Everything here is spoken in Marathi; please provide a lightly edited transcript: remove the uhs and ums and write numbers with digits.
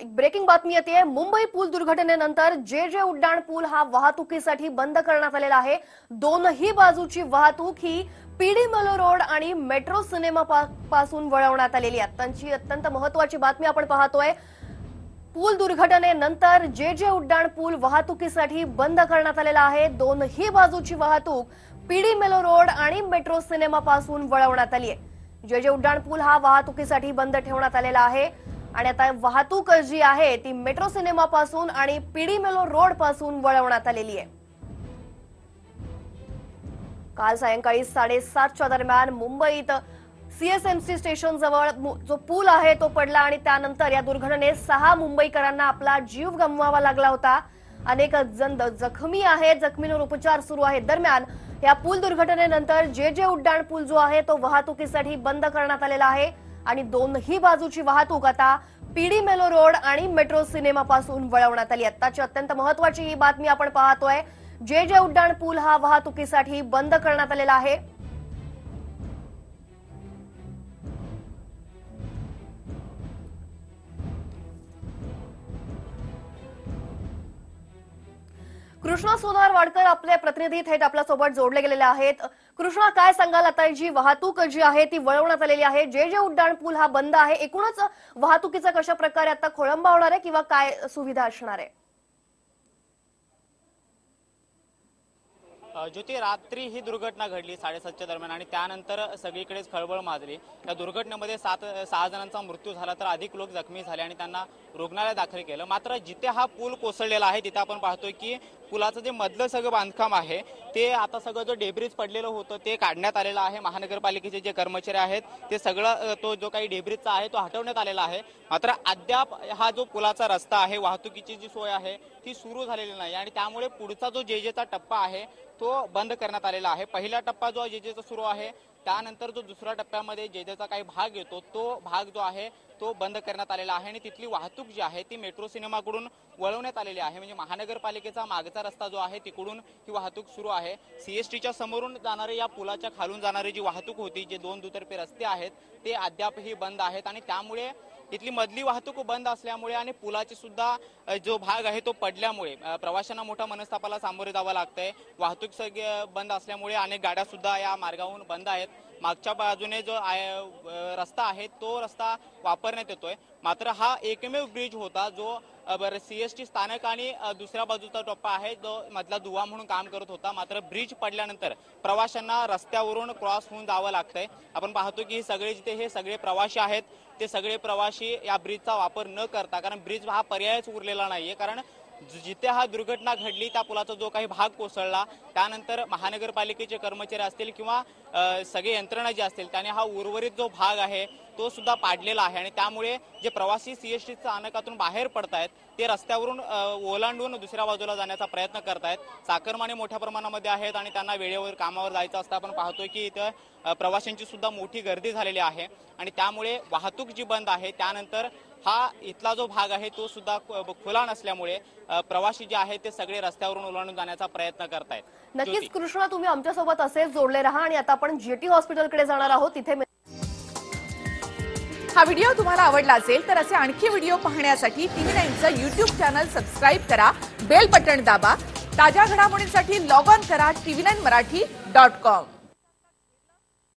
एक ब्रेकिंग बातमी येते। मुंबई पूल दुर्घटनेनंतर जे उड्डाण पूल हा वाहतुकीसाठी बंद करण्यात आलेला आहे। दोनही बाजूची वाहतूक ही पीडी मेलो रोड आणि मेट्रो सिनेमा पासून वळवण्यात आलेली आहे। त्यांची अत्यंत महत्त्वाची बातमी आपण पाहतोय। पूल दुर्घटनेनंतर जे उड्डाण पूल वाहतुकीसाठी बंद करण्यात आलेला आहे। दोनही बाजूची वाहतूक पीडी मेलो रोड आणि मेट्रो सिनेमा पासून वळवण्यात आली आहे। जे उड्डाण पूल हा वाहतुकीसाठी बंद ठेवण्यात आलेला आहे आणि आता वाहतूक जी आहे ती मेट्रो सिनेमा पासून आणि पीडी मेलो रोड पासून वळवण्यात आलेली आहे। काल सायंकाळी 7:30च्या दरम्यान मुंबईत सीएसएमसी स्टेशन जवळ जो पूल आहे तो पडला आणि त्यानंतर या दुर्घटनेत 6 मुंबईकरांना आपला जीव गमवावा लागला होता। अनेक जण जखमी आहेत, जखमींवर उपचार सुरू आहेत। दरम्यान या पूल दुर्घटनेनंतर जे उड्डाण पूल जो आहे तो वाहतुकीसाठी बंद करण्यात आलेला आहे आणि दोनही बाजूची वाहतूक आता पीडी मेलो रोड आणि मेट्रो सिनेमा पासून वळवण्यात आली। आताची अत्यंत महत्त्वाची ही बातमी आपण पाहतोय। जे उड्डाण पूल हा वाहतुकीसाठी बंद करण्यात आलेला आहे। कृष्णा सोनार-वाडकर आपले प्रतिनिधी थेट आपल्यासोबत जोडले गेलेले आहेत। कृष्णा, काय सांगाल, आता जी वाहतूक जी आहे ती वळवण्यात आलेली आहे, जे उड्डाण पूल हा बंद आहे, एकूणच वाहतुकीचा कशा प्रकारे आता खोळंबा होणार आहे किंवा काय सुविधा असणार आहे? ज्योती, रात्री ही दुर्घटना घडली 7:30च्या दरम्यान आणि त्यानंतर सगळीकडेच खळबळ माजली। या दुर्घटनेमध्ये 6 जणांचा मृत्यू झाला तर अधिक लोक जखमी झाले आणि त्यांना रुग्णालयात दाखल केलं। मात्र जिथे हा पूल कोसळलेला आहे तिथे आपण पाहतोय की पुलाचं जे मधलं सगळं बांधकाम आहे ते आता सगळं जो डेब्रिज पडलेलं होतं ते काढण्यात आलेलं आहे। महानगरपालिकेचे जे कर्मचारी आहेत ते सगळं तो जो काही डेब्रिजचा आहे तो हटवण्यात आलेला आहे। मात्र अद्याप हा जो पुलाचा रस्ता आहे, वाहतुकीची जी सोय आहे ती सुरू झालेली नाही आणि त्यामुळे पुढचा जो जेजेचा टप्पा आहे तो बंद करण्यात आलेला आहे। पहिला टप्पा जो जेजेचा सुरू आहे त्यानंतर जो दुसऱ्या टप्प्यामध्ये जेजेचा काही भाग येतो तो भाग जो आहे तो बंद करण्यात आलेला आहे आणि तिथली वाहतूक जी आहे ती मेट्रो सिनेमाकडून वळवण्यात आलेली आहे। म्हणजे महानगरपालिकेचा मागचा रस्ता जो आहे तिकडून ही वाहतूक सुरू आहे। सीएसटीच्या समोरून जाणारे, या पुलाच्या खालून जाणारी जी वाहतूक होती, जे 2 दुतर्फी रस्ते आहेत ते अद्यापही बंद आहेत आणि त्यामुळे इथली मधली वाहतूक बंद असल्यामुळे आणि पुलाची सुद्धा जो भाग आहे तो पडल्यामुळे प्रवाशांना मोठ्या मनस्तापाला सामोरे जावं लागतंय। वाहतूक सगळी बंद असल्यामुळे अनेक गाड्या सुद्धा या मार्गावरून बंद आहेत। मागच्या बाजूने जो रस्ता आहे तो रस्ता वापरण्यात येतोय। मात्र हा एकमेव ब्रिज होता जो सीएसटी स्थानक आणि दुसऱ्या बाजूचा टप्पा आहे जो मधला दुवा म्हणून काम करत होता। मात्र ब्रिज पडल्यानंतर प्रवाशांना रस्त्यावरून क्रॉस होऊन जावं लागतंय। आपण पाहतो की जिथे हे सगळे प्रवासी आहेत ते सगळे प्रवासी या ब्रिजचा वापर न करता, कारण ब्रिज हा पर्यायच उरलेला नाहीये, कारण जिथे हा दुर्घटना घडली त्या पुलाचा जो काही भाग कोसळला त्यानंतर महानगरपालिकेचे कर्मचारी असतील किंवा सगळे यंत्रणा जी असतील त्याने हा उर्वरित जो भाग आहे तो सुद्धा पाडलेला आहे आणि त्यामुळे जे प्रवासी सीएसटी स्थानकातून बाहेर पडतायत ते रस्त्यावरून ओलांडून दुसऱ्या बाजूला जाण्याचा प्रयत्न करतायत। चाकरमाने मोठ्या प्रमाणामध्ये आहेत आणि त्यांना वेळेवर कामावर जायचं असतं। आपण पाहतोय की इथं प्रवाशांची सुद्धा मोठी गर्दी झालेली आहे आणि त्यामुळे वाहतूक जी बंद आहे त्यानंतर हा इथला जो भाग आहे तो सुद्धा खुला नसल्यामुळे प्रवासी जे आहेत ते सगळे रस्त्यावरून ओलांडून जाण्याचा प्रयत्न करतायत। नक्कीच कृष्णा, तुम्ही आमच्यासोबत असेच जोडले राहा आणि आता आपण जेटी हॉस्पिटलकडे जाणार आहोत। तिथे हा व्हिडिओ तुम्हाला आवडला असेल तर असे आणखी व्हिडिओ पाहण्यासाठी TV9चं YouTube चॅनल सबस्क्राइब करा, बेल बटन दाबा। ताज्या घडामोडींसाठी लॉग ऑन करा tv9marathi.com।